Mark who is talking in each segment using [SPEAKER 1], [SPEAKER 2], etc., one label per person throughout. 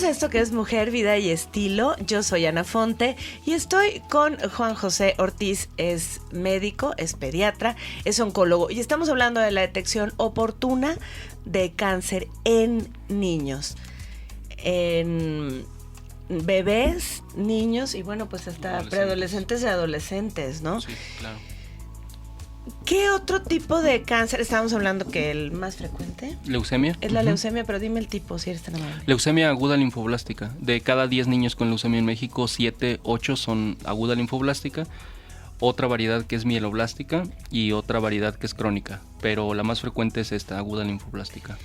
[SPEAKER 1] a esto que es Mujer, Vida y Estilo. Yo soy Ana Fonte y estoy con Juan José Ortiz. Es médico, es pediatra, es oncólogo y estamos hablando de la detección oportuna de cáncer en niños, en bebés, niños y bueno, pues hasta preadolescentes y adolescentes, ¿no?
[SPEAKER 2] Sí, claro.
[SPEAKER 1] ¿Qué otro tipo de cáncer? Estábamos hablando que el más frecuente.
[SPEAKER 2] ¿Leucemia?
[SPEAKER 1] Es la leucemia, pero dime el tipo, si eres tan amable.
[SPEAKER 2] Leucemia aguda linfoblástica. De cada 10 niños con leucemia en México, 7, 8 son aguda linfoblástica. Otra variedad que es mieloblástica y otra variedad que es crónica. Pero la más frecuente es esta, aguda linfoblástica.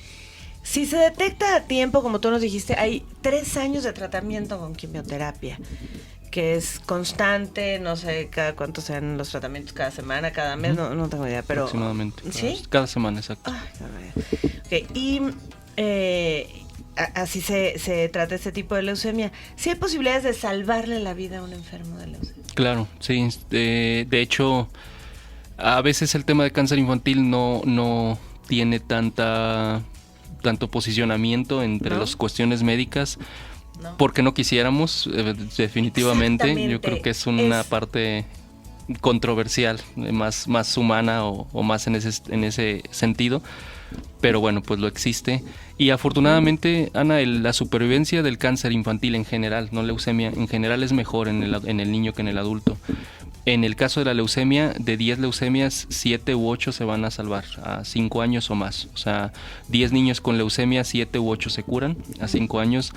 [SPEAKER 1] Si se detecta a tiempo, como tú nos dijiste, hay 3 años de tratamiento con quimioterapia, que es constante, no sé cada cuánto sean los tratamientos, cada semana, cada mes, no tengo idea, pero...
[SPEAKER 2] Aproximadamente.
[SPEAKER 1] ¿Sí?
[SPEAKER 2] Cada semana, exacto.
[SPEAKER 1] Okay. Y así se trata este tipo de leucemia. ¿Sí hay posibilidades de salvarle la vida a un enfermo de leucemia?
[SPEAKER 2] Claro, sí. De hecho, a veces el tema de cáncer infantil no tiene tanto posicionamiento entre las cuestiones médicas. No. Porque no quisiéramos, definitivamente. Yo creo que es una parte controversial, más humana o más en ese sentido. Pero bueno, pues lo existe. Y afortunadamente, Ana, la supervivencia del cáncer infantil en general, no leucemia, en general es mejor en el niño que en el adulto. En el caso de la leucemia, de 10 leucemias, 7 u 8 se van a salvar a 5 años o más. O sea, 10 niños con leucemia, 7 u 8 se curan a 5 años.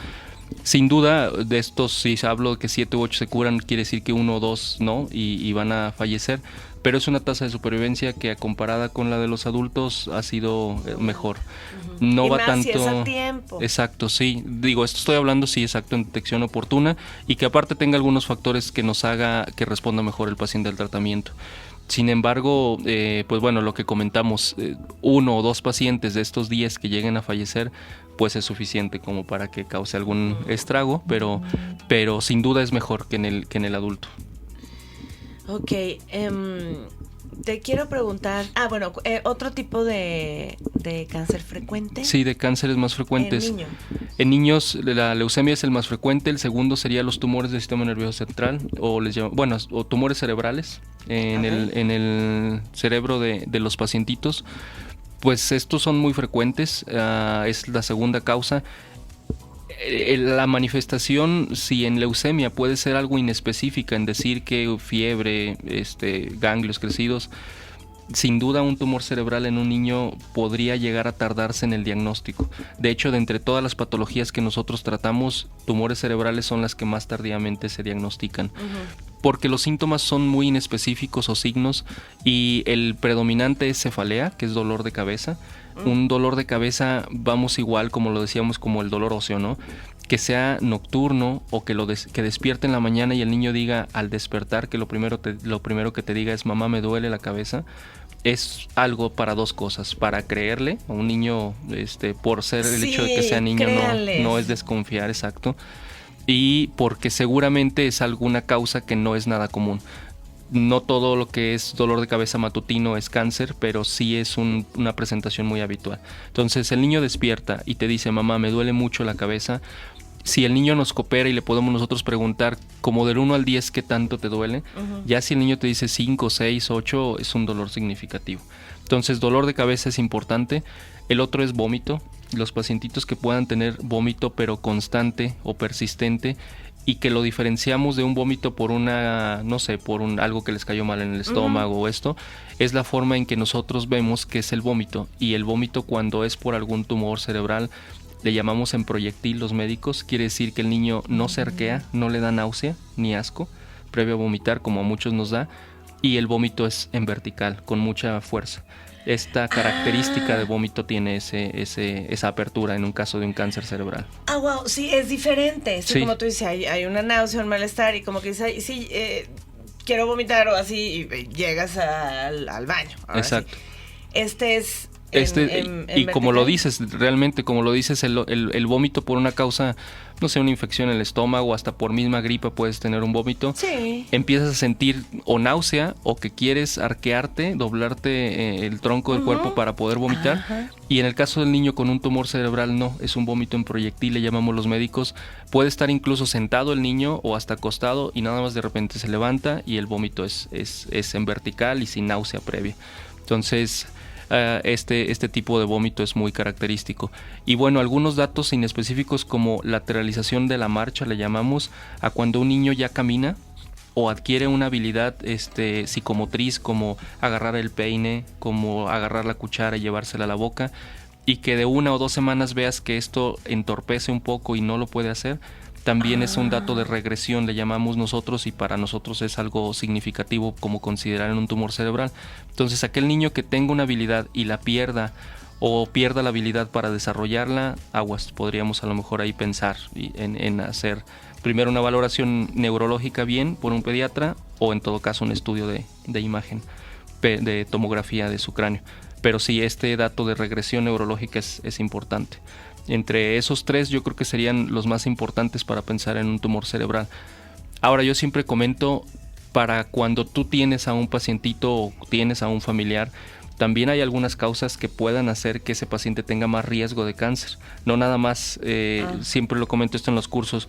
[SPEAKER 2] Sin duda, de estos, si hablo de que 7 u 8 se curan, quiere decir que 1 o 2 no, y van a fallecer. Pero es una tasa de supervivencia que comparada con la de los adultos ha sido mejor. No
[SPEAKER 1] y
[SPEAKER 2] va
[SPEAKER 1] más
[SPEAKER 2] tanto.
[SPEAKER 1] Si es a tiempo.
[SPEAKER 2] Exacto, sí. Digo, esto estoy hablando, sí, exacto, en detección oportuna y que aparte tenga algunos factores que nos haga que responda mejor el paciente al tratamiento. Sin embargo, pues bueno, lo que comentamos, 1 o 2 pacientes de estos 10 que lleguen a fallecer, pues es suficiente como para que cause algún estrago, pero sin duda es mejor que en el adulto.
[SPEAKER 1] Ok, te quiero preguntar, otro tipo de cáncer frecuente.
[SPEAKER 2] Sí, de cánceres más frecuentes.
[SPEAKER 1] En niños.
[SPEAKER 2] En niños la leucemia es el más frecuente, el segundo sería los tumores del sistema nervioso central o tumores cerebrales en el cerebro de los pacientitos. Pues estos son muy frecuentes, es la segunda causa. La manifestación, si en leucemia puede ser algo inespecífica, en decir que fiebre, ganglios crecidos, sin duda un tumor cerebral en un niño podría llegar a tardarse en el diagnóstico. De hecho, de entre todas las patologías que nosotros tratamos, tumores cerebrales son las que más tardíamente se diagnostican. Porque los síntomas son muy inespecíficos o signos, y el predominante es cefalea, que es dolor de cabeza. Un dolor de cabeza, vamos igual, como lo decíamos, como el dolor óseo, ¿no? Que sea nocturno o que que despierte en la mañana y el niño diga al despertar que lo primero que te diga es mamá, me duele la cabeza. Es algo para 2 cosas: para creerle a un niño, por ser el hecho de que sea niño, no es desconfiar, exacto, y porque seguramente es alguna causa que no es nada común. No todo lo que es dolor de cabeza matutino es cáncer, pero sí es una presentación muy habitual. Entonces, el niño despierta y te dice, mamá, me duele mucho la cabeza. Si el niño nos coopera y le podemos nosotros preguntar como del 1 al 10 qué tanto te duele, ya si el niño te dice 5, 6, 8, es un dolor significativo. Entonces, dolor de cabeza es importante. El otro es vómito. Los pacientitos que puedan tener vómito pero constante o persistente, y que lo diferenciamos de un vómito por algo que les cayó mal en el estómago o esto, es la forma en que nosotros vemos que es el vómito. Y el vómito, cuando es por algún tumor cerebral, le llamamos en proyectil los médicos. Quiere decir que el niño no se arquea, no le da náusea ni asco previo a vomitar, como a muchos nos da, y el vómito es en vertical, con mucha fuerza. Esta característica de vómito tiene esa apertura en un caso de un cáncer cerebral.
[SPEAKER 1] Wow, sí, es diferente.
[SPEAKER 2] Sí.
[SPEAKER 1] Como tú dices, hay una náusea, un malestar, y como que dices, sí, quiero vomitar o así, y llegas al baño.
[SPEAKER 2] Exacto.
[SPEAKER 1] Sí. Este es
[SPEAKER 2] Y como lo dices, realmente, como lo dices, el vómito por una causa, no sé, una infección en el estómago, hasta por misma gripa puedes tener un vómito.
[SPEAKER 1] Sí.
[SPEAKER 2] Empiezas a sentir o náusea o que quieres arquearte, doblarte el tronco del cuerpo para poder vomitar.
[SPEAKER 1] Ajá.
[SPEAKER 2] Y en el caso del niño con un tumor cerebral, no, es un vómito en proyectil, le llamamos los médicos. Puede estar incluso sentado el niño o hasta acostado y nada más de repente se levanta y el vómito es en vertical y sin náusea previa. Entonces, este tipo de vómito es muy característico. Y bueno, algunos datos inespecíficos como lateralización de la marcha, le llamamos a cuando un niño ya camina o adquiere una habilidad psicomotriz, como agarrar el peine, como agarrar la cuchara y llevársela a la boca, y que de 1 o 2 semanas veas que esto entorpece un poco y no lo puede hacer, también es un dato de regresión, le llamamos nosotros, y para nosotros es algo significativo como considerar en un tumor cerebral. Entonces, aquel niño que tenga una habilidad y la pierda, o pierda la habilidad para desarrollarla, aguas, podríamos a lo mejor ahí pensar en hacer primero una valoración neurológica bien por un pediatra, o en todo caso un estudio de imagen, de tomografía de su cráneo. Pero sí, este dato de regresión neurológica es importante. Entre esos 3 yo creo que serían los más importantes para pensar en un tumor cerebral. Ahora, yo siempre comento, para cuando tú tienes a un pacientito o tienes a un familiar, también hay algunas causas que puedan hacer que ese paciente tenga más riesgo de cáncer. No nada más, siempre lo comento esto en los cursos,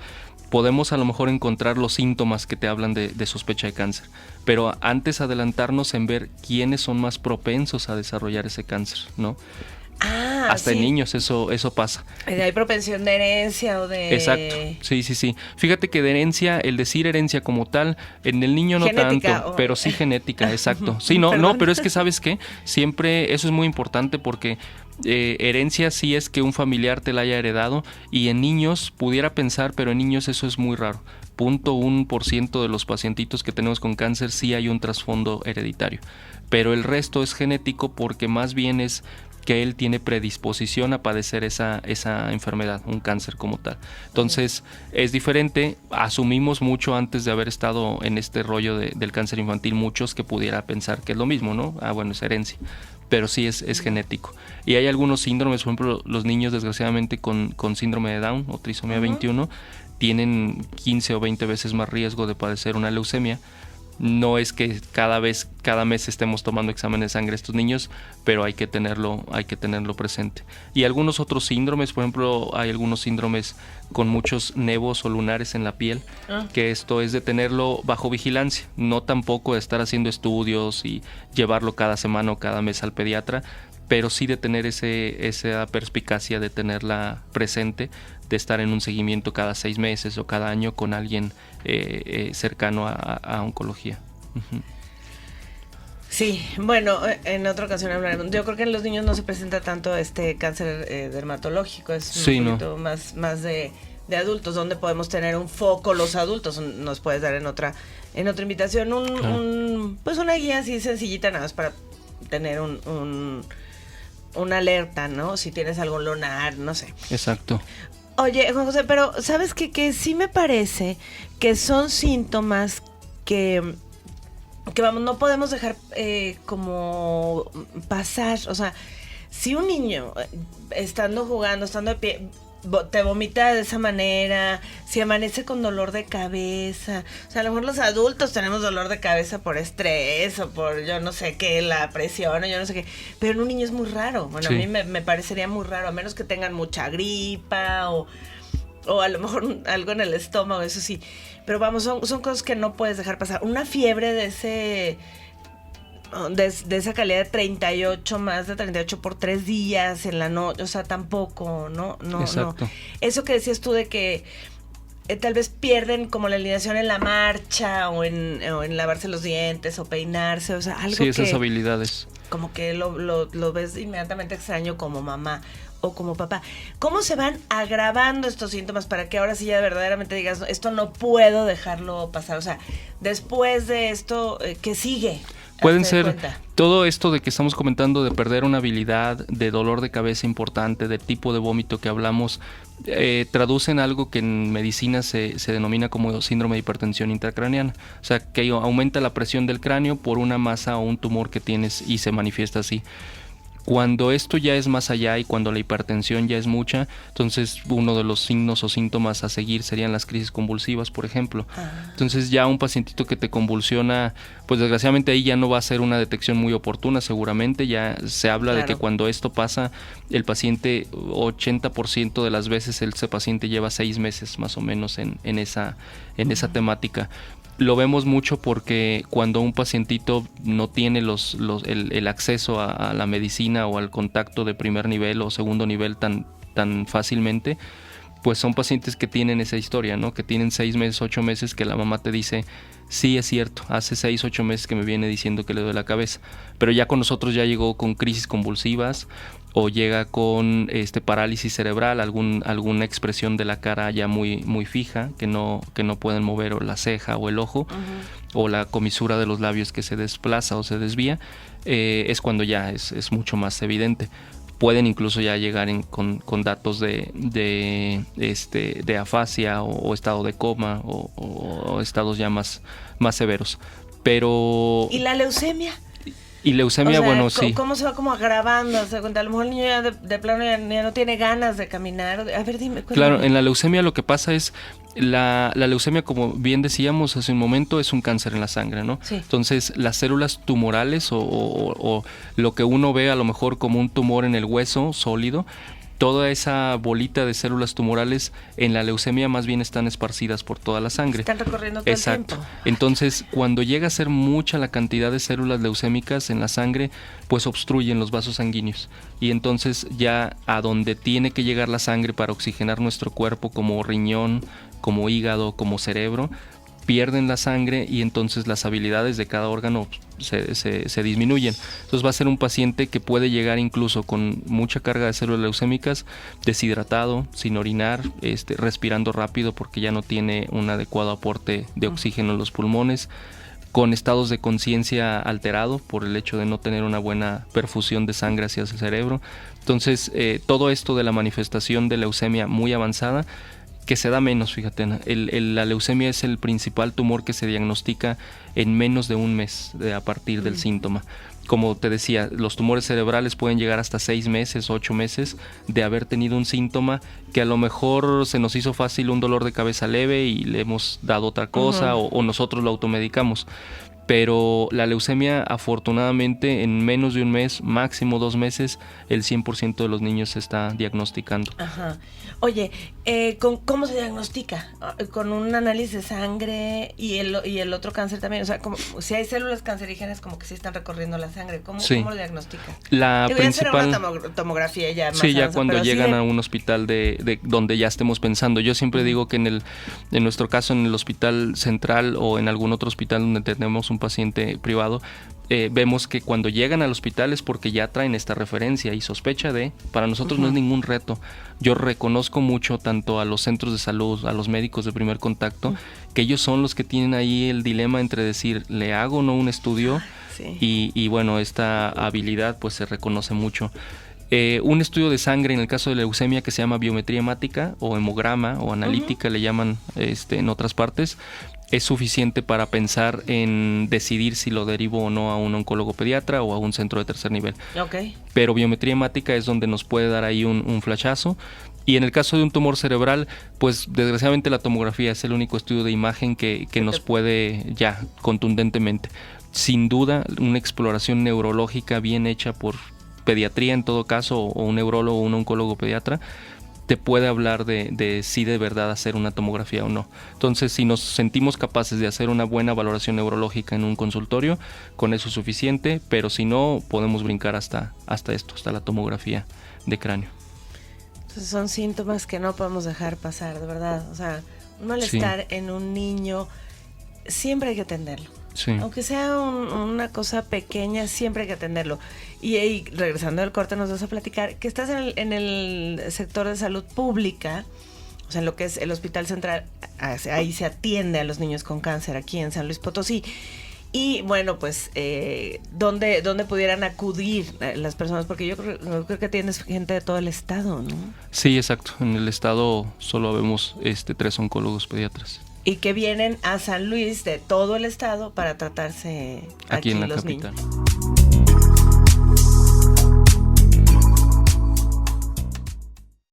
[SPEAKER 2] podemos a lo mejor encontrar los síntomas que te hablan de sospecha de cáncer, pero antes adelantarnos en ver quiénes son más propensos a desarrollar ese cáncer, ¿no? Hasta en niños eso pasa.
[SPEAKER 1] ¿Hay propensión de herencia o de...?
[SPEAKER 2] Exacto, sí. Fíjate que de herencia, el decir herencia como tal, en el niño no
[SPEAKER 1] genética,
[SPEAKER 2] tanto, pero sí genética, exacto. Sí, no, pero es que ¿sabes qué? Siempre eso es muy importante porque herencia sí es que un familiar te la haya heredado, y en niños pudiera pensar, pero en niños eso es muy raro. 0.1% de los pacientitos que tenemos con cáncer sí hay un trasfondo hereditario, pero el resto es genético, porque más bien es que él tiene predisposición a padecer esa enfermedad, un cáncer como tal. Entonces, es diferente. Asumimos mucho antes de haber estado en este rollo del cáncer infantil, muchos que pudiera pensar que es lo mismo, ¿no? Bueno, es herencia, pero sí es genético. Y hay algunos síndromes, por ejemplo, los niños desgraciadamente con síndrome de Down o trisomía 21 tienen 15 o 20 veces más riesgo de padecer una leucemia. No es que cada mes estemos tomando exámenes de sangre a estos niños, pero hay que tenerlo presente. Y algunos otros síndromes, por ejemplo, hay algunos síndromes con muchos nevos o lunares en la piel, que esto es de tenerlo bajo vigilancia, no tampoco de estar haciendo estudios y llevarlo cada semana o cada mes al pediatra, pero sí de tener esa perspicacia de tenerla presente, de estar en un seguimiento cada 6 meses o cada año con alguien cercano a oncología. Uh-huh.
[SPEAKER 1] Sí, bueno, en otra ocasión hablaremos. Yo creo que en los niños no se presenta tanto este cáncer dermatológico, es un poquito más de adultos, donde podemos tener un foco los adultos. Nos puedes dar en otra invitación pues una guía así sencillita, nada más para tener una alerta, ¿no? Si tienes algo lunar, no sé.
[SPEAKER 2] Exacto.
[SPEAKER 1] Oye, Juan José, pero ¿sabes qué? Que sí me parece que son síntomas que vamos, no podemos dejar como pasar. O sea, si un niño estando jugando, estando de pie, te vomita de esa manera, si amanece con dolor de cabeza, o sea, a lo mejor los adultos tenemos dolor de cabeza por estrés o por yo no sé qué, la presión o yo no sé qué, pero en un niño es muy raro. Bueno, sí. A mí me parecería muy raro, a menos que tengan mucha gripa o a lo mejor algo en el estómago, eso sí, pero vamos, son cosas que no puedes dejar pasar. Una fiebre de esa calidad de 38, más de 38 por 3 días en la noche, o sea, tampoco, no.
[SPEAKER 2] Exacto.
[SPEAKER 1] Eso que decías tú de que tal vez pierden como la alineación en la marcha o en lavarse los dientes o peinarse, o sea, algo
[SPEAKER 2] sí, esas habilidades.
[SPEAKER 1] Como que lo ves inmediatamente extraño como mamá o como papá. ¿Cómo se van agravando estos síntomas para que ahora sí ya verdaderamente digas, esto no puedo dejarlo pasar? O sea, después de esto, ¿qué sigue?
[SPEAKER 2] Pueden ser todo esto de que estamos comentando, de perder una habilidad, de dolor de cabeza importante, del tipo de vómito que hablamos, traducen algo que en medicina se denomina como síndrome de hipertensión intracraneana. O sea, que aumenta la presión del cráneo por una masa o un tumor que tienes y se manifiesta así. Cuando esto ya es más allá y cuando la hipertensión ya es mucha, entonces uno de los signos o síntomas a seguir serían las crisis convulsivas, por ejemplo. Entonces ya un pacientito que te convulsiona, pues desgraciadamente ahí ya no va a ser una detección muy oportuna, seguramente. Ya se habla de que cuando esto pasa, el paciente 80% de las veces ese paciente lleva 6 meses más o menos en esa temática. Lo vemos mucho porque cuando un pacientito no tiene el acceso a la medicina o al contacto de primer nivel o segundo nivel tan fácilmente, pues son pacientes que tienen esa historia, ¿no? Que tienen 6 meses, 8 meses que la mamá te dice, sí, es cierto, hace 6, 8 meses que me viene diciendo que le duele la cabeza, pero ya con nosotros ya llegó con crisis convulsivas o llega con parálisis cerebral, alguna expresión de la cara ya muy fija, que no pueden mover o la ceja o el ojo, o la comisura de los labios que se desplaza o se desvía, es cuando ya es mucho más evidente. Pueden incluso ya llegar con datos de afasia o estado de coma o estados ya más severos. Pero...
[SPEAKER 1] ¿Y la leucemia?
[SPEAKER 2] Y leucemia, bueno, sí.
[SPEAKER 1] ¿Cómo se va como agravando? O sea, a lo mejor el niño ya de plano ya no tiene ganas de caminar. A ver, dime. Cuéntame.
[SPEAKER 2] Claro, en la leucemia lo que pasa es, la leucemia, como bien decíamos hace un momento, es un cáncer en la sangre, ¿no?
[SPEAKER 1] Sí.
[SPEAKER 2] Entonces, las células tumorales o lo que uno ve a lo mejor como un tumor en el hueso sólido, toda esa bolita de células tumorales en la leucemia más bien están esparcidas por toda la sangre.
[SPEAKER 1] Están recorriendo todo el tiempo.
[SPEAKER 2] Entonces, cuando llega a ser mucha la cantidad de células leucémicas en la sangre, pues obstruyen los vasos sanguíneos. Y entonces ya a donde tiene que llegar la sangre para oxigenar nuestro cuerpo, como riñón, como hígado, como cerebro, pierden la sangre y entonces las habilidades de cada órgano se disminuyen. Entonces va a ser un paciente que puede llegar incluso con mucha carga de células leucémicas, deshidratado, sin orinar, respirando rápido porque ya no tiene un adecuado aporte de oxígeno en los pulmones, con estados de conciencia alterado por el hecho de no tener una buena perfusión de sangre hacia el cerebro. Entonces todo esto de la manifestación de leucemia muy avanzada, que se da menos, fíjate, la leucemia es el principal tumor que se diagnostica en menos de un mes a partir del síntoma. Como te decía, los tumores cerebrales pueden llegar hasta 6 meses, 8 meses de haber tenido un síntoma que a lo mejor se nos hizo fácil un dolor de cabeza leve y le hemos dado otra cosa o nosotros lo automedicamos. Pero la leucemia, afortunadamente, en menos de un mes, máximo 2 meses, el 100% de los niños se está diagnosticando.
[SPEAKER 1] Ajá. Oye, ¿cómo se diagnostica? ¿Con un análisis de sangre y el otro cáncer también? O sea, como, si hay células cancerígenas como que sí están recorriendo la sangre, ¿cómo lo diagnostican?
[SPEAKER 2] La principal...
[SPEAKER 1] Ya será una tomografía ya más
[SPEAKER 2] sí, ya
[SPEAKER 1] avanzada,
[SPEAKER 2] cuando llegan a un hospital de donde ya estemos pensando. Yo siempre digo que en nuestro caso, en el hospital central o en algún otro hospital donde tenemos un paciente privado, vemos que cuando llegan al hospital es porque ya traen esta referencia y sospecha para nosotros no es ningún reto. Yo reconozco mucho tanto a los centros de salud, a los médicos de primer contacto, que ellos son los que tienen ahí el dilema entre decir, ¿le hago o no un estudio? Sí. Y bueno, esta habilidad pues se reconoce mucho. Un estudio de sangre en el caso de leucemia que se llama biometría hemática o hemograma o analítica le llaman en otras partes, es suficiente para pensar en decidir si lo derivo o no a un oncólogo pediatra o a un centro de tercer nivel.
[SPEAKER 1] Okay.
[SPEAKER 2] Pero biometría hemática es donde nos puede dar ahí un flashazo. Y en el caso de un tumor cerebral, pues desgraciadamente la tomografía es el único estudio de imagen que nos puede ya contundentemente. Sin duda, una exploración neurológica bien hecha por pediatría en todo caso, o un neurólogo o un oncólogo pediatra, te puede hablar de si de verdad hacer una tomografía o no. Entonces, si nos sentimos capaces de hacer una buena valoración neurológica en un consultorio, con eso es suficiente, pero si no, podemos brincar hasta la tomografía de cráneo.
[SPEAKER 1] Entonces, son síntomas que no podemos dejar pasar, de verdad. O sea, un malestar en un niño, siempre hay que atenderlo.
[SPEAKER 2] Sí.
[SPEAKER 1] Aunque sea una cosa pequeña, siempre hay que atenderlo. Y regresando al corte nos vas a platicar que estás en el sector de salud pública, o sea, en lo que es el Hospital Central, ahí se atiende a los niños con cáncer aquí en San Luis Potosí. Y bueno, pues, ¿dónde pudieran acudir las personas? Porque yo creo que tienes gente de todo el estado, ¿no? Sí,
[SPEAKER 2] exacto. En el estado solo vemos 3 oncólogos pediatras.
[SPEAKER 1] Y que vienen a San Luis de todo el estado para tratarse aquí en la
[SPEAKER 2] capital.
[SPEAKER 1] Niños.